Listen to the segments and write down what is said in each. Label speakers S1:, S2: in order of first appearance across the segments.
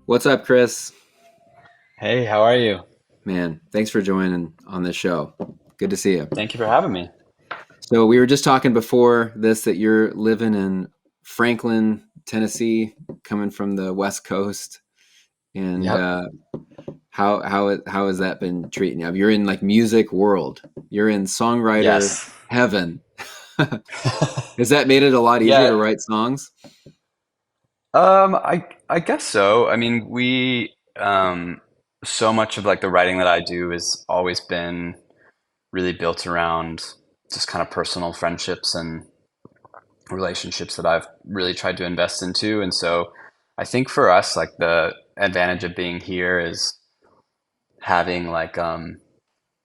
S1: What's up, Chris?
S2: Hey, how are you?
S1: Man, thanks for joining on this show. Good to see you.
S2: Thank you for having me.
S1: So, we were just talking before this that you're living in Franklin, Tennessee, coming from the West Coast. And
S2: Yep.
S1: how has that been treating you? You're in like music world. You're in songwriter
S2: Yes.
S1: heaven. Has that made it a lot easier
S2: Yeah.
S1: to write songs?
S2: I guess so. I mean, we so much of like the writing that I do has always been really built around just kind of personal friendships and relationships that I've really tried to invest into. And so I think for us, like the advantage of being here is having like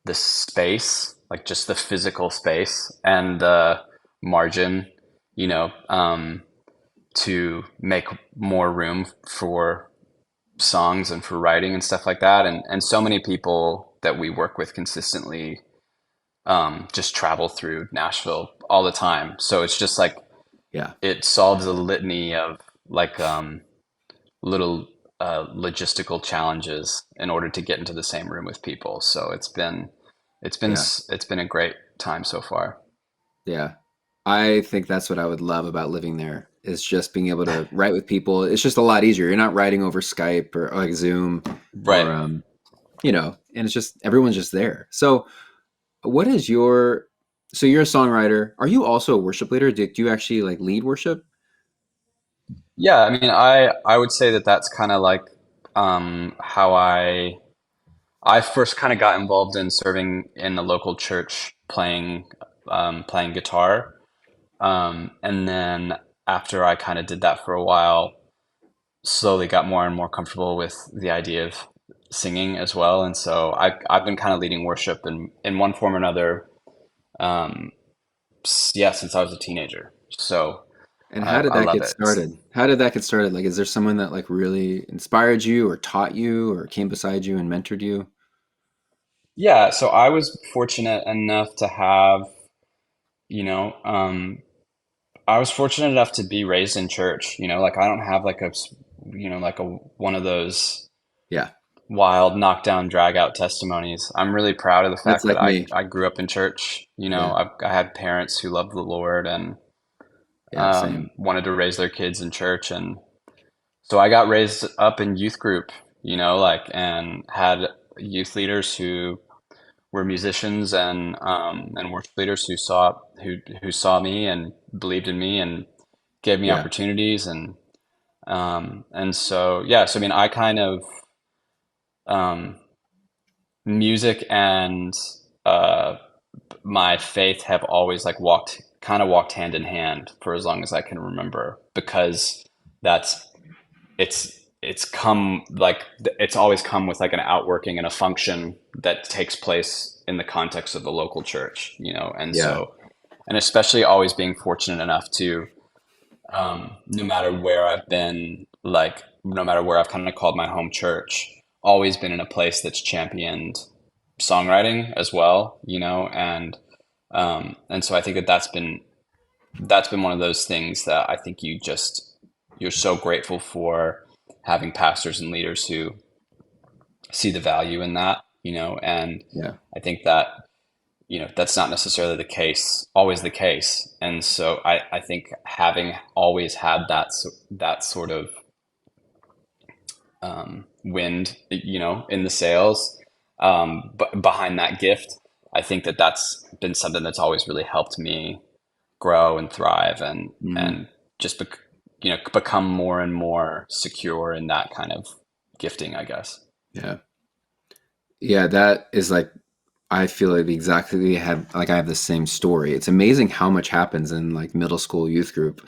S2: the space, like just the physical space and the margin, you know, to make more room for songs and for writing and stuff like that. And so many people that we work with consistently just travel through Nashville all the time. So it's just like
S1: Yeah.
S2: it solves a litany of like little logistical challenges in order to get into the same room with people. So
S1: Yeah.
S2: it's been a great time so far.
S1: Yeah. I think that's what I would love about living there is just being able to write with people. It's just a lot easier. You're not writing over Skype or like Zoom
S2: Right.
S1: or and it's just everyone's just there. So, what is your so you're a songwriter. Are you also a worship leader? Do you actually like lead worship?
S2: Yeah, I mean, I would say that that's kind of like how I first kind of got involved in serving in the local church, playing guitar, and then after I kind of did that for a while, slowly got more and more comfortable with the idea of singing as well, and so I've been kind of leading worship in one form or another, um, yeah, since I was a teenager. So
S1: And how did
S2: I
S1: that
S2: love
S1: get
S2: it.
S1: started? How did that get started? Like, is there someone that like really inspired you or taught you or came beside you and mentored you?
S2: Yeah, so I was fortunate enough to have, you know, I was fortunate enough to be raised in church, like I don't have like like a one of those
S1: Yeah,
S2: wild knockdown drag out testimonies. I'm really proud of the
S1: that's
S2: fact that
S1: like me.
S2: I grew up in church.
S1: Yeah,
S2: I had parents who loved the Lord and
S1: yeah, same.
S2: wanted to raise their kids in church. And so I got raised up in youth group, like, and had youth leaders who were musicians and worship leaders who saw me and believed in me and gave me
S1: Yeah,
S2: opportunities and so yeah, so I mean I kind of um, music and uh, my faith have always like walked hand in hand for as long as I can remember, because that's it's always come with like an outworking and a function that takes place in the context of the local church, and
S1: yeah,
S2: so, and especially always being fortunate enough to, no matter where I've been, like no matter where I've kind of called my home church, always been in a place that's championed songwriting as well, and so I think that that's been one of those things that I think you're so grateful for having pastors and leaders who see the value in that, and
S1: yeah,
S2: I think that, that's not necessarily always the case. And so I think having always had that sort of wind, in the sails, but behind that gift, I think that that's been something that's always really helped me grow and thrive
S1: hmm
S2: and just become more and more secure in that kind of gifting, I guess.
S1: yeah, yeah. That is like I feel like I have the same story. It's amazing how much happens in like middle school youth group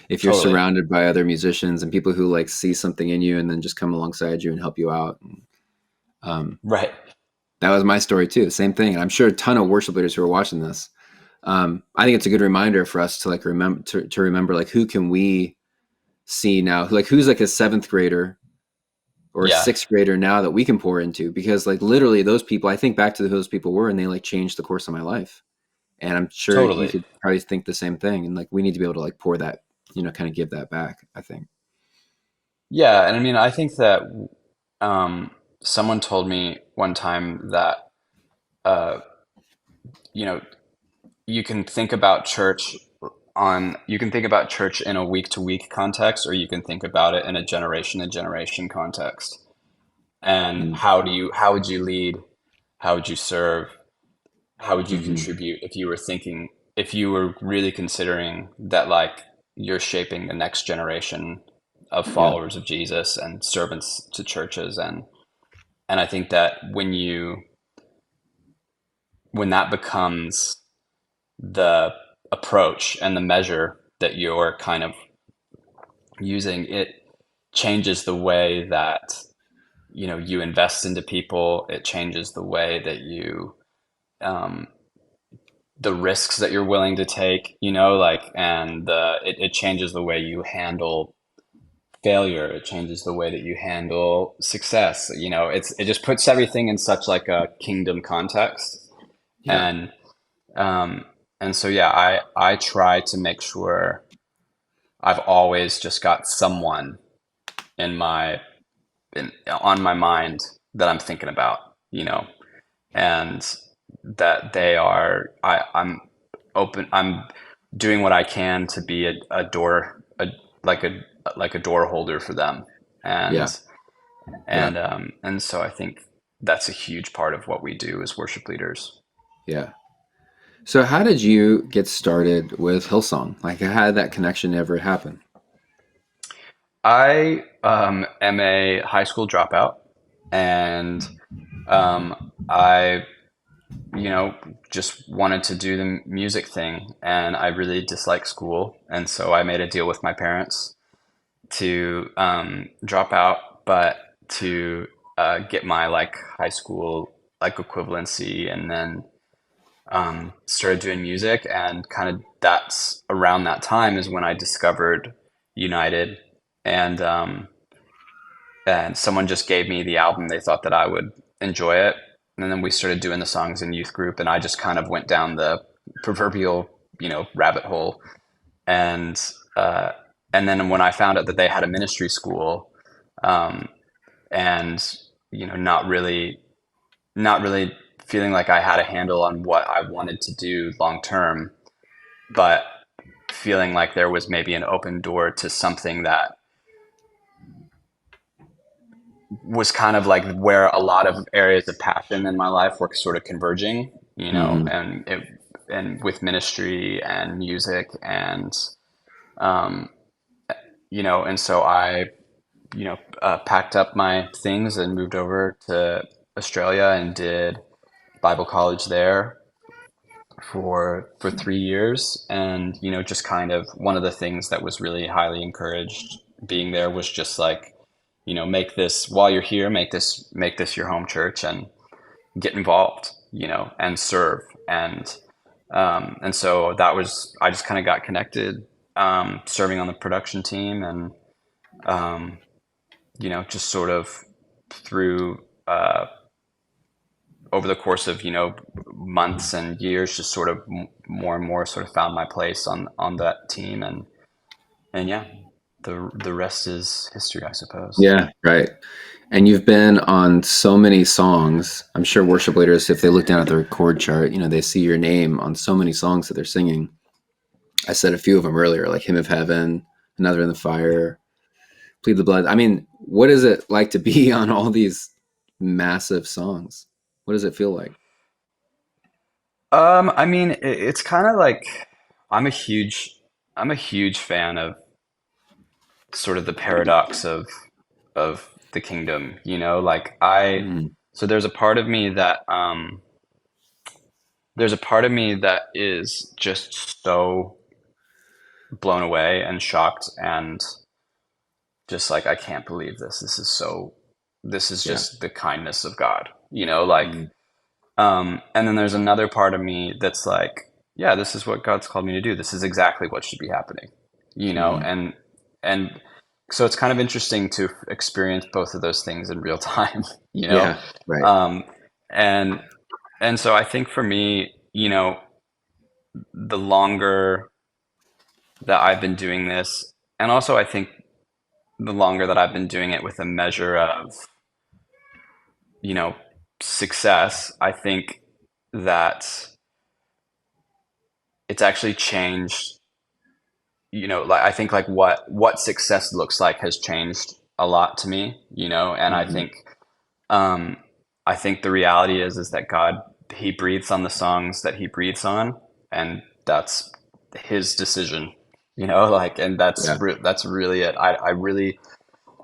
S1: if you're
S2: Totally.
S1: surrounded by other musicians and people who like see something in you and then just come alongside you and help you out. Um,
S2: Right.
S1: that was my story too. Same thing. And I'm sure a ton of worship leaders who are watching this. I think it's a good reminder for us to like remember like who can we see now, like who's like a seventh grader or a
S2: Yeah,
S1: sixth grader now that we can pour into, because like literally those people, I think back to who those people were and they like changed the course of my life. And I'm sure you
S2: totally.
S1: could probably think the same thing. And like we need to be able to like pour that, kind of give that back, I think.
S2: Yeah, and I mean, I think that um, someone told me one time that uh, you know you can think about church you can think about church in a week to week context, or you can think about it in a generation to generation context. And
S1: Mm.
S2: how would you lead? How would you serve? How would you
S1: Hmm.
S2: contribute if you were really considering that like you're shaping the next generation of
S1: Yeah.
S2: followers of Jesus and servants to churches, and I think that when that becomes the approach and the measure that you're kind of using, it changes the way that you invest into people. It changes the way that um, the risks that you're willing to take, like, and it changes the way you handle failure. It changes the way that you handle success. It just puts everything in such like a kingdom context.
S1: Yeah.
S2: And um, and so yeah, I try to make sure I've always just got someone in on my mind that I'm thinking about, and that I'm open. I'm doing what I can to be a door, like a like a door holder for them,
S1: Yeah.
S2: and
S1: Yeah.
S2: and so I think that's a huge part of what we do as worship leaders.
S1: Yeah. So how did you get started with Hillsong? Like how did that connection ever happen?
S2: I am a high school dropout, and I just wanted to do the music thing, and I really dislike school, and so I made a deal with my parents to drop out, but to get my like high school like equivalency, and then started doing music, and kind of that's around that time is when I discovered United, and someone just gave me the album. They thought that I would enjoy it, and then we started doing the songs in youth group, and I just kind of went down the proverbial rabbit hole, and uh, and then when I found out that they had a ministry school, um, and not really feeling like I had a handle on what I wanted to do long term, but feeling like there was maybe an open door to something that was kind of like where a lot of areas of passion in my life were sort of converging,
S1: Hmm.
S2: and with ministry and music, and um, and so I packed up my things and moved over to Australia and did Bible college there for 3 years. And just kind of one of the things that was really highly encouraged being there was just like, make this while you're here, make this your home church, and get involved, and serve. And so that was, I just kind of got connected, serving on the production team, and um, just sort of through over the course of months and years, just sort of more and more sort of found my place on that team, and yeah, the rest is history, I suppose.
S1: Yeah, right. And you've been on so many songs. I'm sure worship leaders, if they look down at the record chart, they see your name on so many songs that they're singing. I said a few of them earlier, like Hymn of Heaven, Another in the Fire, Plead the Blood. I mean, what is it like to be on all these massive songs? What does it feel like?
S2: I mean, it's kind of like I'm a huge I'm a huge fan of sort of the paradox of the kingdom, like
S1: Mm,
S2: so there's a part of me that is just so blown away and shocked, and just like, I can't believe this. This is
S1: yeah.
S2: just the kindness of God, like,
S1: Mm,
S2: and then there's another part of me that's like, yeah, this is what God's called me to do. This is exactly what should be happening,
S1: hmm.
S2: and so it's kind of interesting to experience both of those things in real time,
S1: Yeah, right.
S2: um, and so I think for me, the longer that I've been doing this, and also I think the longer that I've been doing it with a measure of, you know, success, I think that it's actually changed, like I think like what success looks like has changed a lot to me, and
S1: Hmm.
S2: um I think the reality is that God, he breathes on the songs that he breathes on, and that's his decision, like, and
S1: Yeah.
S2: that's really it.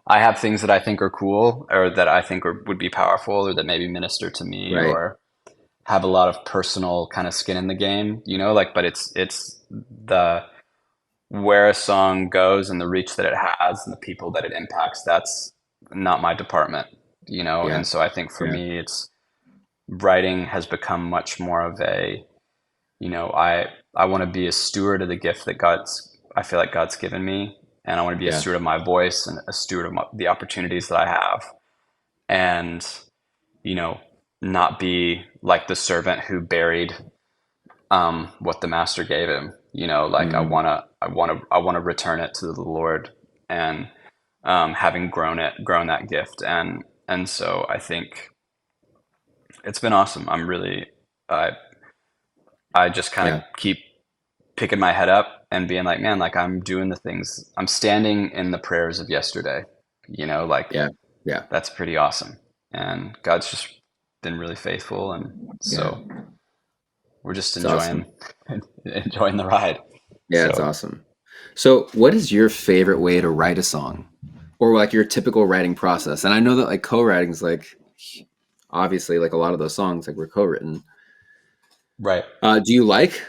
S2: I have things that I think are cool, or that I think would be powerful, or that maybe minister to me,
S1: Right.
S2: or have a lot of personal kind of skin in the game, like, but it's the where a song goes and the reach that it has and the people that it impacts, that's not my department,
S1: Yeah.
S2: and so I think for
S1: Yeah.
S2: me, it's writing has become much more of a, I want to be a steward of the gift that I feel like God's given me, and I want to be a
S1: Yeah.
S2: steward of my voice and a steward of the opportunities that I have, and you know not be like the servant who buried what the master gave him. Like,
S1: Hmm.
S2: I want to return it to the Lord, and having grown that gift, and so I think it's been awesome. I I just kind of
S1: Yeah.
S2: keep picking my head up and being like, man, like, I'm doing the things. I'm standing in the prayers of yesterday. Like,
S1: Yeah. Yeah.
S2: that's pretty awesome. And God's just been really faithful, and
S1: Yeah.
S2: so we're just
S1: It's awesome.
S2: enjoying the ride.
S1: Yeah, it's
S2: So,
S1: awesome. So, what is your favorite way to write a song, or like your typical writing process? And I know that like co-writing is like obviously like a lot of those songs like were co-written.
S2: right.
S1: Do you like,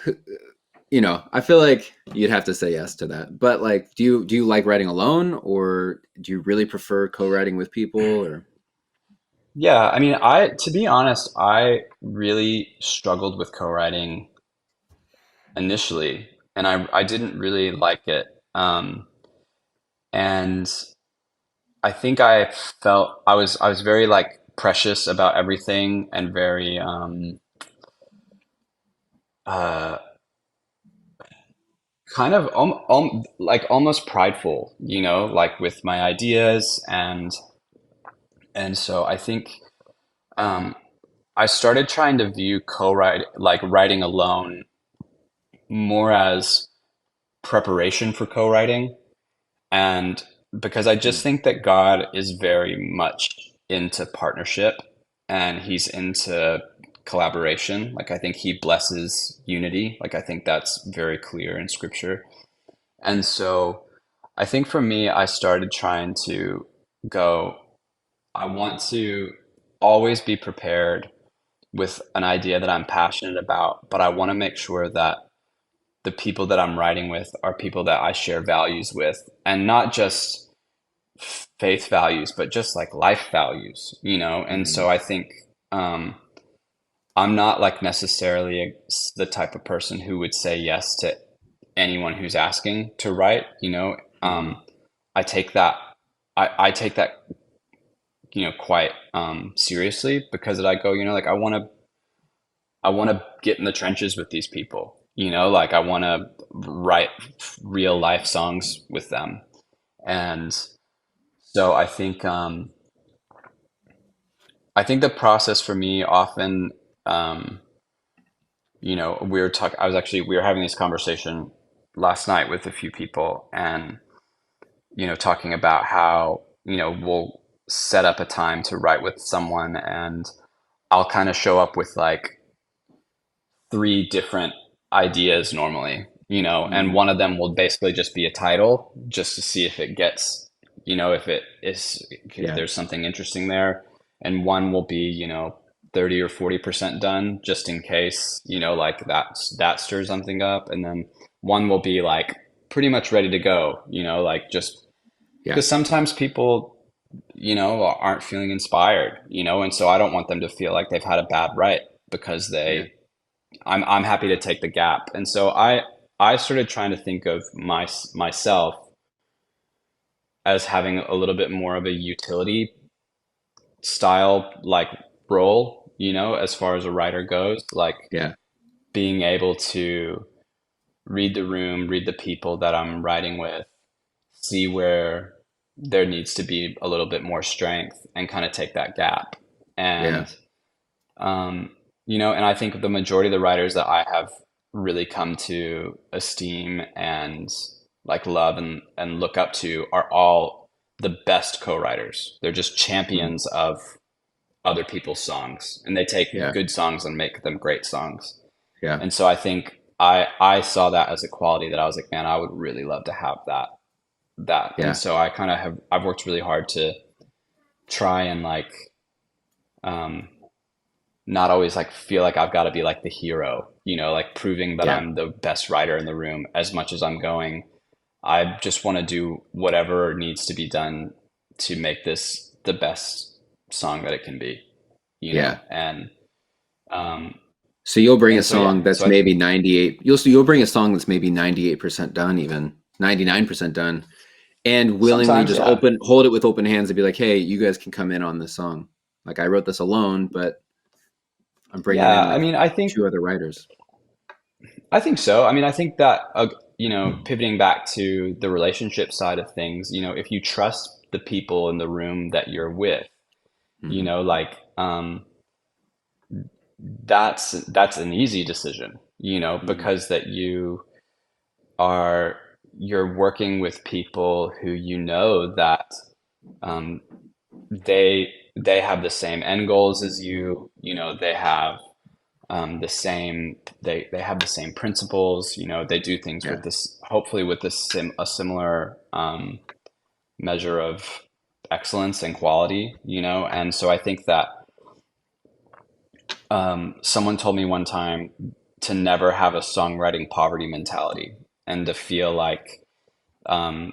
S1: I feel like you'd have to say yes to that. But like, do you like writing alone, or do you really prefer co-writing with people? Or
S2: Yeah, I mean, to be honest, I really struggled with co-writing initially, and I didn't really like it. And I think I felt I was very like precious about everything, and very uh kind of like almost prideful, like with my ideas, and so I think um I started trying to view co-write like writing alone more as preparation for co-writing, and because I just
S1: mm,
S2: think that God is very much into partnership, and he's into collaboration. Like, I think he blesses unity. Like, I think that's very clear in scripture. And so I think for me, I started trying to go, I want to always be prepared with an idea that I'm passionate about, but I want to make sure that the people that I'm writing with are people that I share values with, and not just faith values, but just like life values. And so
S1: mhm,
S2: I think um, I'm not like necessarily the type of person who would say yes to anyone who's asking to write.
S1: mhm,
S2: I take that, I take that, quite seriously, because I go, like, I want to get in the trenches with these people. Like, I want to write real life songs with them. And so I think the process for me often, um, we were having this conversation last night with a few people, and, talking about how, we'll set up a time to write with someone, and I'll kind of show up with like three different ideas normally, and
S1: mhm,
S2: one of them will basically just be a title, just to see if it gets, if it is, if
S1: yeah,
S2: there's something interesting there. And one will be, 30 or 40% done, just in case, like that stirs something up. And then one will be like pretty much ready to go, like, just
S1: yeah,
S2: because sometimes people, aren't feeling inspired, and so I don't want them to feel like they've had a bad write, because
S1: yeah,
S2: I'm happy to take the gap. And so I started trying to think of myself as having a little bit more of a utility style, like, role, as far as a writer goes, like
S1: yeah,
S2: being able to read the room, read the people that I'm writing with, see where there needs to be a little bit more strength and kind of take that gap.
S1: Yeah.
S2: And, and I think the majority of the writers that I have really come to esteem and like love and look up to are all the best co-writers. They're just
S1: Mm.
S2: champions of other people's songs, and they take
S1: Yeah.
S2: good songs and make them great songs.
S1: Yeah.
S2: And so I think I saw that as a quality that I was like, man, I would really love to have that. And
S1: Yeah.
S2: so I kind of I've worked really hard to try and like um not always like feel like I've got to be like the hero, like proving that
S1: Yeah.
S2: I'm the best writer in the room as much as I'm going. I just want to do whatever needs to be done to make this the best song that it can be,
S1: Yeah.
S2: and um
S1: So you'll bring a
S2: and so yeah,
S1: song that's
S2: so I
S1: maybe
S2: think
S1: 98. You'll bring a song that's maybe 98% done, even 99% done, and willingly
S2: sometimes,
S1: just
S2: yeah.
S1: hold it with open hands and be like, "Hey, you guys can come in on this song. Like I wrote this alone, but I'm bringing in
S2: Yeah, I
S1: like
S2: mean,
S1: two other writers."
S2: I think so. I mean, I think that pivoting back to the relationship side of things, if you trust the people in the room that you're with,
S1: Hmm.
S2: like that's an easy decision,
S1: Hmm.
S2: because that are you're working with people who that um, they have the same end goals as you. They have the same they have the same principles. They do things
S1: Yeah.
S2: with this, hopefully with a similar measure of excellence and quality. And so I think that someone told me one time to never have a songwriting poverty mentality, and to um,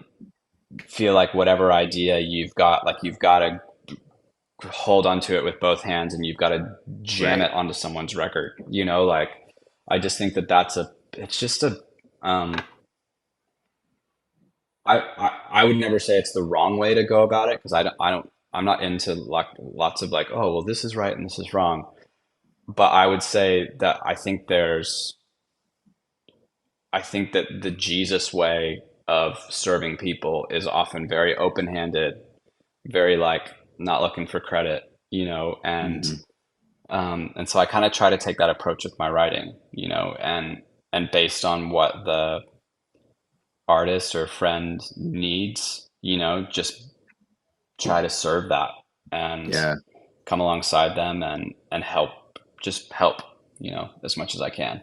S2: feel like whatever idea you've got, like you've got to hold onto it with both hands, and you've got to jam
S1: Right.
S2: it onto someone's record. Like I just think that it's just a um, I would never say it's the wrong way to go about it, because I'm not into like lots of like, oh well, this is right and this is wrong. But I would say that I think that the Jesus way of serving people is often very open-handed, very like not looking for credit,
S1: Hmm.
S2: and so I kind of try to take that approach with my writing, and based on what the artist or friend needs, just try to serve that and
S1: Yeah.
S2: come alongside them and help, as much as I can.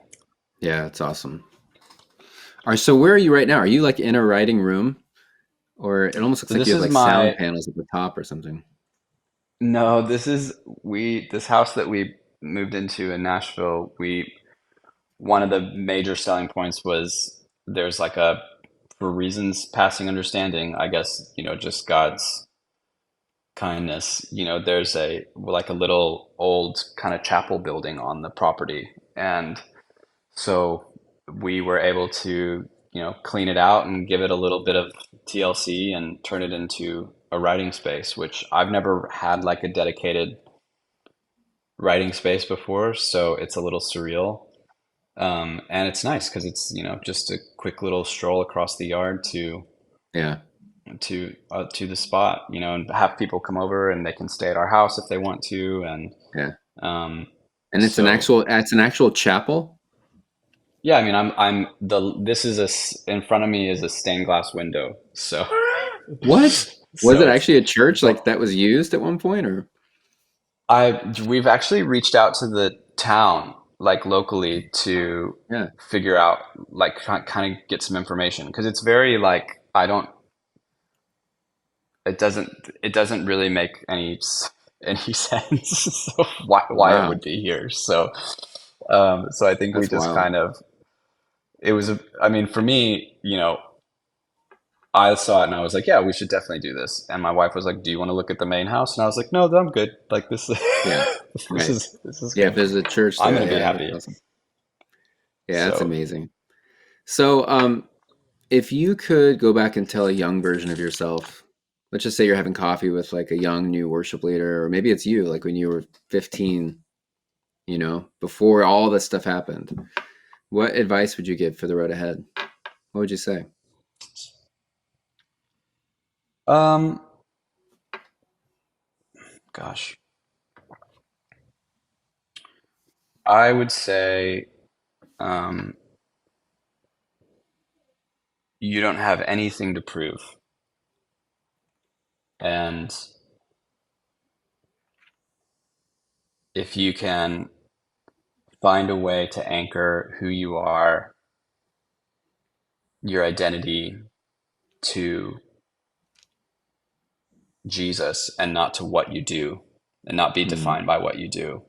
S1: Yeah. It's awesome. All right. So where are you right now? Are you like in a writing room, or it almost looks
S2: So
S1: like you
S2: this
S1: have
S2: is
S1: like sound
S2: my
S1: panels at the top or something?
S2: no, this house that we moved into in Nashville, we one of the major selling points was there's like for reasons passing understanding, I guess, just God's kindness, there's a little old kind of chapel building on the property. And so we were able to, clean it out and give it a little bit of TLC and turn it into a writing space, which I've never had like a dedicated writing space before. So it's a little surreal. And it's nice because it's, just a quick little stroll across the yard
S1: Yeah.
S2: to the spot, and have people come over and they can stay at our house if they want to. And
S1: Yeah.
S2: um,
S1: And
S2: so
S1: it's an actual chapel.
S2: yeah, I mean, I'm the this is in front of me is a stained glass window. So
S1: What? Was
S2: so
S1: it actually a church
S2: it's
S1: like
S2: all
S1: that was used at one point, or?
S2: we've actually reached out to the town, like locally, to
S1: Yeah.
S2: figure out, like kind of get some information, because it's very like I don't it doesn't really make any sense. So why it
S1: Wow.
S2: would be here. So I think we
S1: That's
S2: just
S1: wild.
S2: kind of it was I mean, for me, I saw it and I was like, yeah, we should definitely do this. And my wife was like, do you want to look at the main house? And I was like, no, I'm good. Like this
S1: Yeah. Right.
S2: this is
S1: Yeah. If
S2: good.
S1: there's a church
S2: I'm
S1: there,
S2: gonna be
S1: yeah, that's
S2: happy.
S1: awesome. Yeah, that's
S2: So
S1: amazing. So, if you could go back and tell a young version of yourself, let's just say you're having coffee with like a young new worship leader, or maybe it's you, like when you were 15, before all this stuff happened, what advice would you give for the road ahead? What would you say?
S2: Um, gosh, I would say um, you don't have anything to prove, and if you can find a way to anchor who you are, your identity to Jesus and not to what you do, and not be
S1: Mm,
S2: defined by what you do,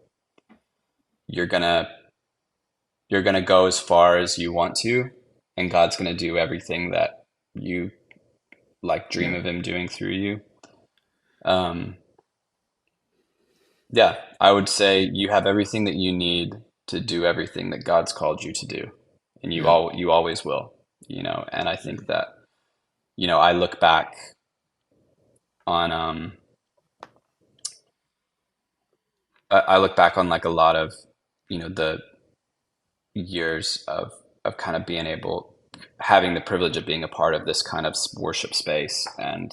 S2: you're gonna you're gonna go as far as you want to, and God's gonna do everything that you like dream
S1: yeah,
S2: of him doing through you. Um, yeah, I would say you have everything that you need to do everything that God's called you to do, and
S1: yeah,
S2: you always will, and I
S1: yeah,
S2: think that, I look back on I look back on like a lot of, the years of kind of being able having the privilege of being a part of this kind of worship space, and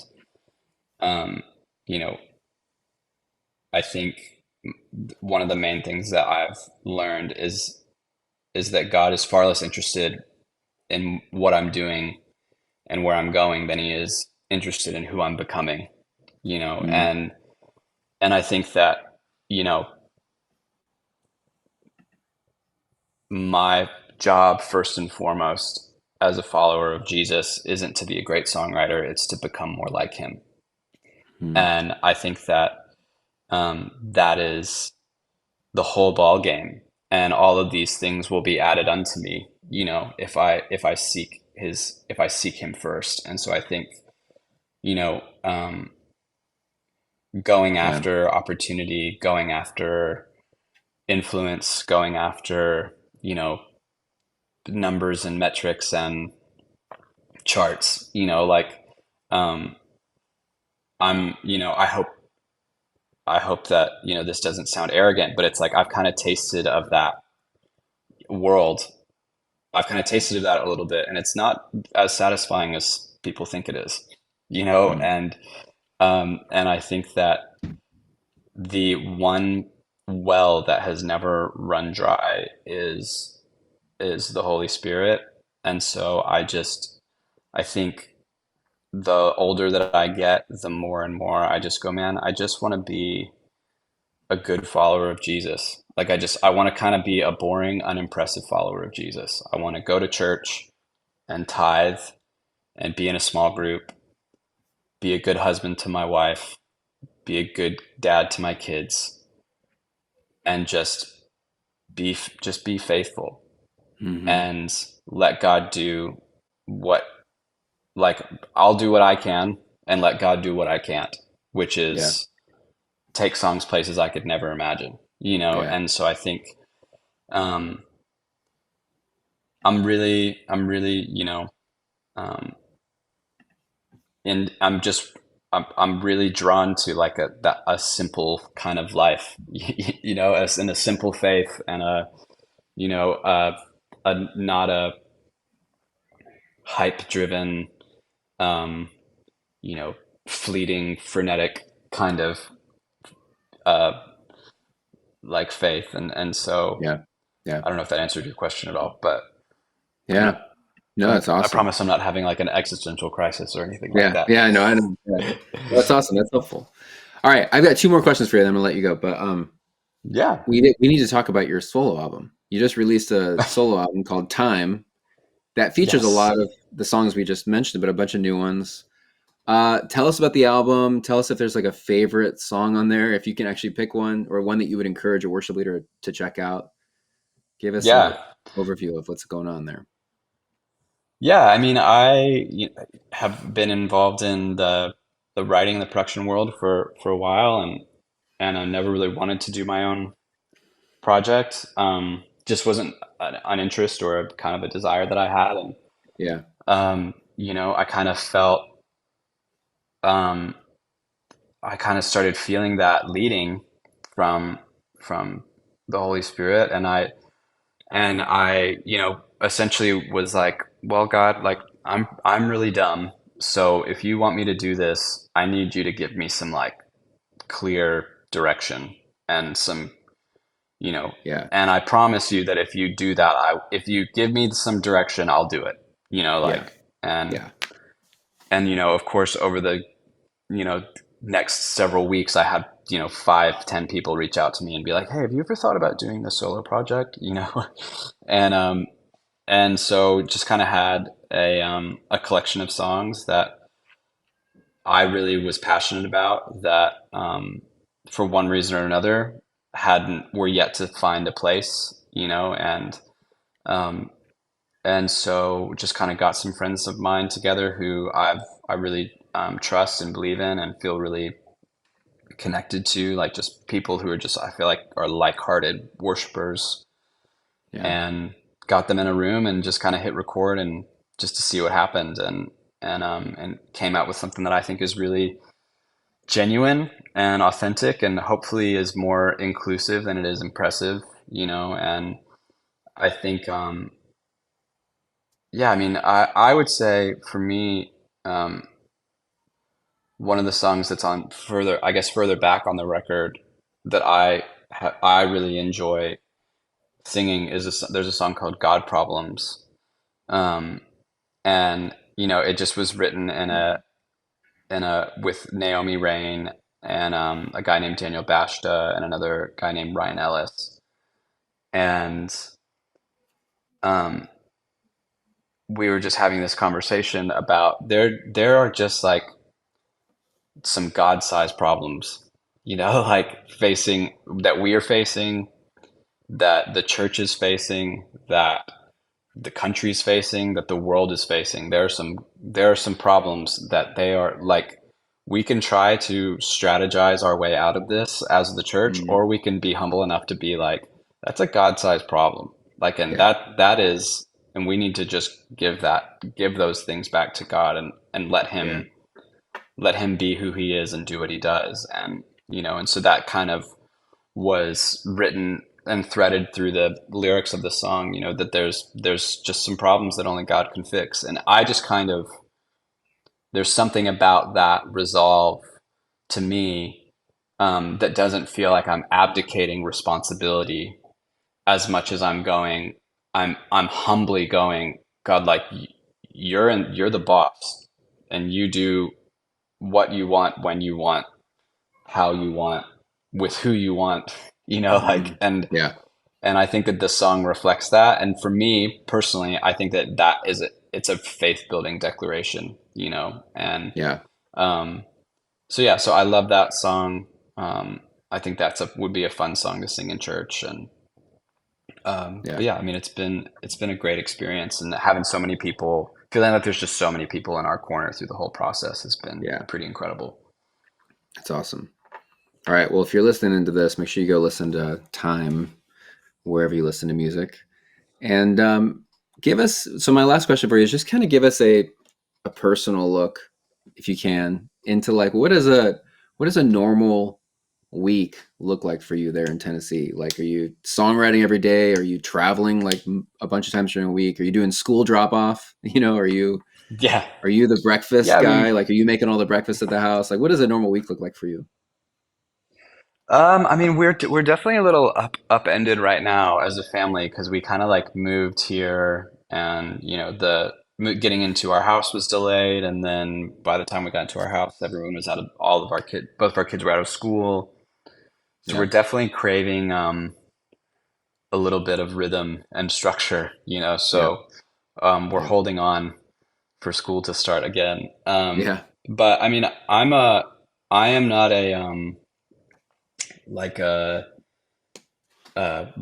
S2: um you know I think one of the main things that I've learned is that God is far less interested in what I'm doing and where I'm going than he is interested in who I'm becoming,
S1: mm,
S2: and I think that, you know my job first and foremost as a follower of Jesus isn't to be a great songwriter, it's to become more like him.
S1: mm,
S2: And I think that that is the whole ball game, and all of these things will be added unto me, if I seek him first. And so I think, you know um, going
S1: yeah,
S2: after opportunity, going after influence, going after, numbers and metrics and charts, like, um, I hope that, this doesn't sound arrogant, but it's like I've kind of tasted of that world. I've kind of tasted of that a little bit, and it's not as satisfying as people think it is,
S1: mm,
S2: and I think that the one well that has never run dry is the Holy Spirit. And so I think the older that I get, the more and more I just go, man, I just want to be a good follower of Jesus. Like I want to kind of be a boring, unimpressive follower of Jesus. I want to go to church and tithe and be in a small group, be a good husband to my wife, be a good dad to my kids, and just be faithful
S1: mhm,
S2: and let God do what like I'll do what I can and let God do what I can't, which
S1: yeah,
S2: is take songs places I could never imagine,
S1: yeah,
S2: and so I think um I'm really, um and I'm really drawn to like a simple kind of life, as in a simple faith, and you know, uh, not a hype driven, um, you know, fleeting, frenetic kind of uh, like faith, and so
S1: yeah, yeah,
S2: I don't know if that answered your question at all, but I'm
S1: yeah.
S2: not.
S1: No, that's
S2: I
S1: awesome.
S2: promise I'm not having like an existential crisis or anything like
S1: Yeah,
S2: that.
S1: yeah, I know. Yeah. That's awesome. That's helpful. All right, I've got two more questions for you. Then I'm gonna let you go. But
S2: Yeah,
S1: we need to talk about your solo album. You just released a solo album called Time that features a lot
S2: yes,
S1: of the songs we just mentioned, but a bunch of new ones. Tell us about the album. Tell us if there's like a favorite song on there, if you can actually pick one, or one that you would encourage a worship leader to check out. Give us a
S2: yeah.
S1: overview of what's going on there.
S2: Yeah, I mean, have been involved in the writing and the production world for a while, and I never really wanted to do my own project. Just wasn't an interest or a kind of a desire that I had, and
S1: Yeah,
S2: I kind of felt, um, I kind of started feeling that leading from from the Holy Spirit, and I essentially was like, well, God, like I'm really dumb, so if you want me to do this, I need you to give me some like clear direction and some, you know,
S1: Yeah.
S2: and I promise you that if you do that, if you give me some direction, I'll do it, you know,
S1: Yeah.
S2: like,
S1: Yeah.
S2: and, you know, of course, over the, you know, next several weeks, I had, you know, 5, 10 people reach out to me and be like, "Hey, have you ever thought about doing this solo project?" You know, and so just kind of had a collection of songs that I really was passionate about that, for one reason or another, hadn't were yet to find a place, you know, um, and so just kind of got some friends of mine together who I really trust and believe in and feel really connected to, like just people who are just I feel like are like-hearted worshipers,
S1: Yeah.
S2: and got them in a room and just kind of hit record and just to see what happened, and came out with something that I think is really genuine and authentic and hopefully is more inclusive than it is impressive, you know. And I think yeah, I mean, I would say for me, um, one of the songs that's on further, I guess, further back on the record that I really enjoy singing is there's a song called God Problems. Um, and you know, it just was written in a with Naomi Rain and a guy named Daniel Bashta and another guy named Ryan Ellis. And um, we were just having this conversation about there are just like some God-sized problems, you know, like facing that we are facing, that the church is facing, that the country's facing, that the world is facing. There are some problems that they are like we can try to strategize our way out of this as the church,
S1: Mm.
S2: or we can be humble enough to be like, that's a God-sized problem. Like, and
S1: Yeah.
S2: that is, and we need to just give those things back to God and
S1: Yeah.
S2: let him be who he is and do what he does. And, you know, and so that kind of was written and threaded through the lyrics of the song, you know, that there's just some problems that only God can fix. And I just kind of there's something about that resolve to me, that doesn't feel like I'm abdicating responsibility as much as I'm humbly going, God, like you're the boss and you do what you want, when you want, how you want, with who you want, you know, like,
S1: Mm. Yeah.
S2: and I think that this song reflects that. And for me personally, I think that it's a faith building declaration, you know. And
S1: Yeah.
S2: um, so yeah, so I love that song. I think would be a fun song to sing in church. And
S1: Yeah.
S2: but yeah, I mean, it's been a great experience, and having so many people, feeling like there's just so many people in our corner through the whole process has been
S1: Yeah.
S2: pretty incredible.
S1: That's awesome. All right. Well, if you're listening to this, make sure you go listen to Time wherever you listen to music. And give us. So my last question for you is just kind of give us a personal look, if you can, into like what does a normal week look like for you there in Tennessee? Like, are you songwriting every day? Are you traveling like a bunch of times during a week? Are you doing school drop off? You know,
S2: Yeah,
S1: are you the breakfast
S2: yeah. I
S1: guy?
S2: mean,
S1: Like, are you making all the breakfast at the house? Like, what does a normal week look like for you?
S2: I mean, we're definitely a little upended right now as a family because we kind of like moved here, and you know, getting into our house was delayed, and then by the time we got into our house, everyone was out of all of our kids. Both of our kids were out of school, so we're
S1: Yeah.
S2: definitely craving a little bit of rhythm and structure, you know.
S1: Yeah.
S2: So we're
S1: Yeah.
S2: holding on for school to start again.
S1: Yeah.
S2: But I mean, I am not a like a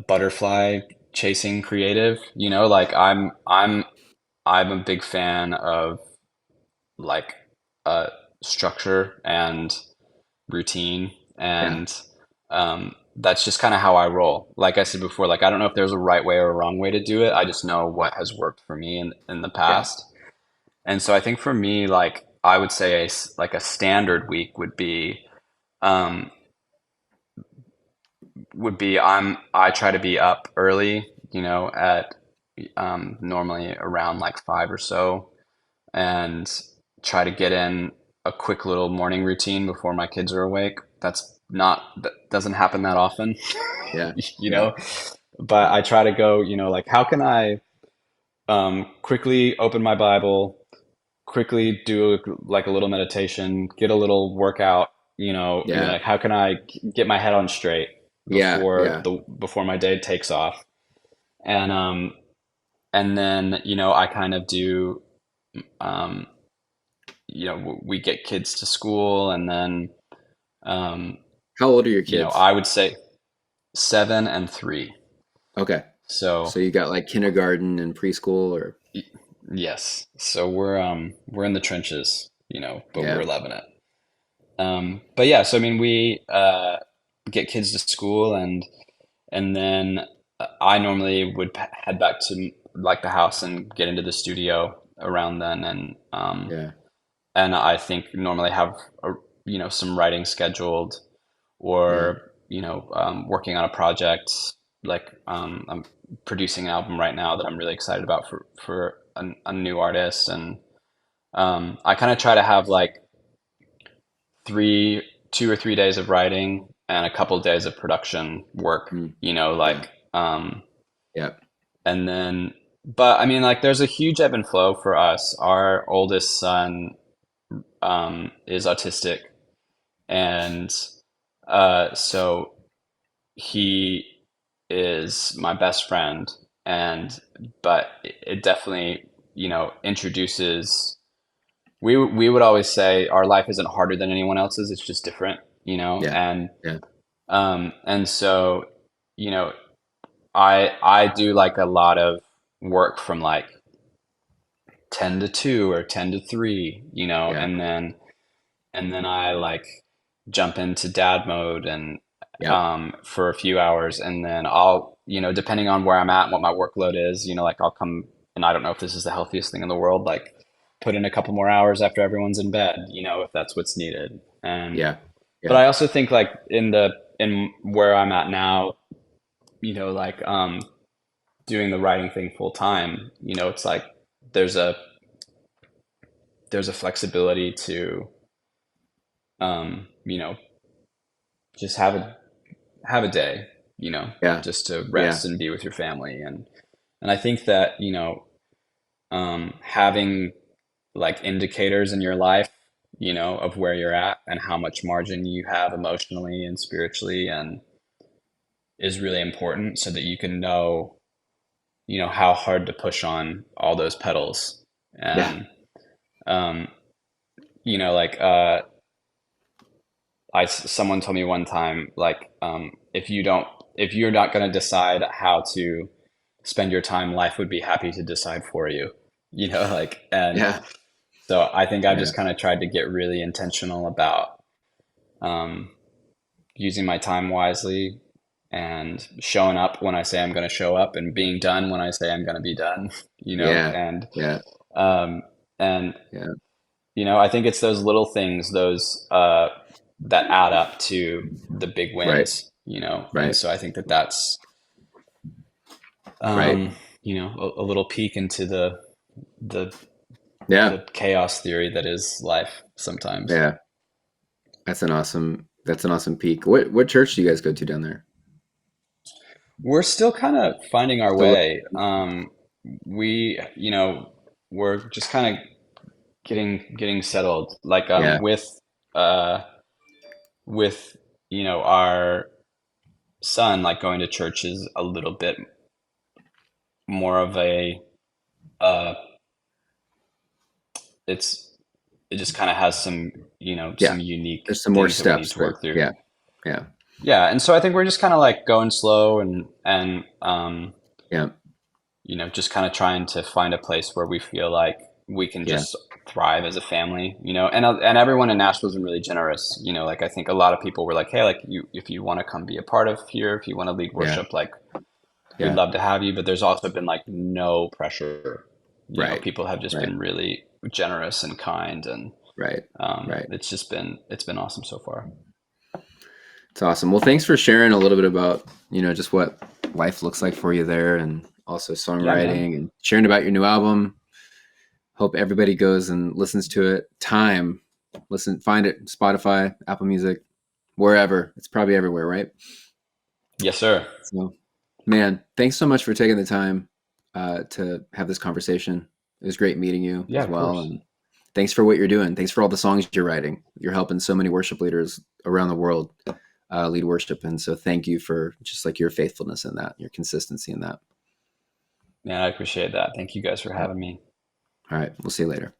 S2: butterfly chasing creative, you know. Like I'm a big fan of like uh structure and routine,
S1: Yeah.
S2: and that's just kind of how I roll. Like I said before, like I don't know if there's a right way or a wrong way to do it. I just know what has worked for me in the
S1: Yeah.
S2: past. And so I think for me, like I would say like a standard week um would be I try to be up early, you know, at normally around like 5 or so, and try to get in a quick little morning routine before my kids are awake. That doesn't happen that often,
S1: Yeah.
S2: you
S1: Yeah.
S2: know, but I try to go, like, how can I quickly open my Bible, quickly do like a little meditation, get a little workout,
S1: Yeah.
S2: like how can I get my head on straight
S1: Yeah. Yeah.
S2: before my day takes off. And and then, I kind of do um we get kids to school, and then um
S1: How old are your kids?
S2: I would say 7 and 3.
S1: Okay.
S2: So
S1: So you got like kindergarten and preschool or
S2: y- yes, so we're in the trenches, but
S1: yeah.
S2: we're loving it. But yeah, so I mean, we get kids to school, and then I normally would head back to like the house and get into the studio around then,
S1: Yeah.
S2: and I think normally have some writing scheduled,
S1: Yeah.
S2: or working on a project. Like I'm producing an album right now that I'm really excited about for a new artist, and I kind of try to have like 2 or 3 days of writing and a couple of days of production work,
S1: Mm. Yeah.
S2: like,
S1: Yeah.
S2: and then, but I mean, like, there's a huge ebb and flow for us. Our oldest son, is autistic. And, so he is my best friend. But it definitely, introduces, we would always say our life isn't harder than anyone else's. It's just different,
S1: Yeah.
S2: and
S1: Yeah.
S2: so you know I do like a lot of work from like 10 to 2 or 10 to 3,
S1: Yeah.
S2: and then I like jump into dad mode, and
S1: Yep.
S2: for a few hours, and then I'll, depending on where I'm at and what my workload is, like I'll come, and I don't know if this is the healthiest thing in the world, like put in a couple more hours after everyone's in bed, if that's what's needed. And
S1: Yeah.
S2: but
S1: Yeah.
S2: I also think like in where I'm at now, like doing the writing thing full time, it's like there's a there's a flexibility to you know just have a day,
S1: Yeah.
S2: just to
S1: Yeah.
S2: rest and be with your family. And I think that, having like indicators in your life, of where you're at and how much margin you have emotionally and spiritually, and is really important, so that you can know, how hard to push on all those pedals.
S1: Yeah.
S2: And um, like someone told me one time, like, if you're not going to decide how to spend your time, life would be happy to decide for you, like. And
S1: Yeah.
S2: so I think I've
S1: Yeah.
S2: just kind of tried to get really intentional about um, using my time wisely, and showing up when I say I'm going to show up, and being done when I say I'm going to be done,
S1: Yeah.
S2: and
S1: Yeah.
S2: um, and
S1: Yeah.
S2: I think it's those little things, those that add up to the big
S1: Right.
S2: wins, and
S1: Right.
S2: so I think that that's
S1: Right.
S2: um, a little peek into the
S1: Yeah.
S2: the chaos theory that is life sometimes.
S1: Yeah. That's an awesome peak. What church do you guys go to down there?
S2: We're still kind of finding our
S1: Still
S2: way. We, we're just kind of getting settled. Like
S1: yeah.
S2: uh, with our son, like going to church is a little bit more of a uh, it's it just kind of has some
S1: Yeah.
S2: some unique
S1: There's some more
S2: things that we need
S1: steps,
S2: to
S1: but
S2: work through.
S1: yeah. Yeah.
S2: Yeah, and so I think we're just kind of like going slow, and
S1: Yeah.
S2: just kind of trying to find a place where we feel like we can
S1: Yeah.
S2: just thrive as a family, and everyone in Nashville's been really generous, like I think a lot of people were like, hey, like, if you want to come be a part of here, if you want to lead
S1: Yeah.
S2: worship, like we'd
S1: Yeah.
S2: love to have you. But there's also been like no pressure,
S1: Right.
S2: people have just
S1: Right.
S2: been really generous and kind, and
S1: Right. Right.
S2: it's been awesome so far.
S1: It's awesome. Well, thanks for sharing a little bit about, just what life looks like for you there, and also
S2: Yeah, man.
S1: songwriting, and sharing about your new album. Hope everybody goes and listens to it. Find it, Spotify, Apple Music, wherever. It's probably everywhere, right?
S2: Yes, sir.
S1: So, man, thanks so much for taking the time to have this conversation. It was great meeting you
S2: Yeah,
S1: as
S2: of
S1: well.
S2: course.
S1: And thanks for what you're doing. Thanks for all the songs you're writing. You're helping so many worship leaders around the world lead worship. And so thank you for just like your faithfulness in that, your consistency in that.
S2: Man, I appreciate that. Thank you guys for
S1: All right.
S2: having me.
S1: All right. We'll see you later.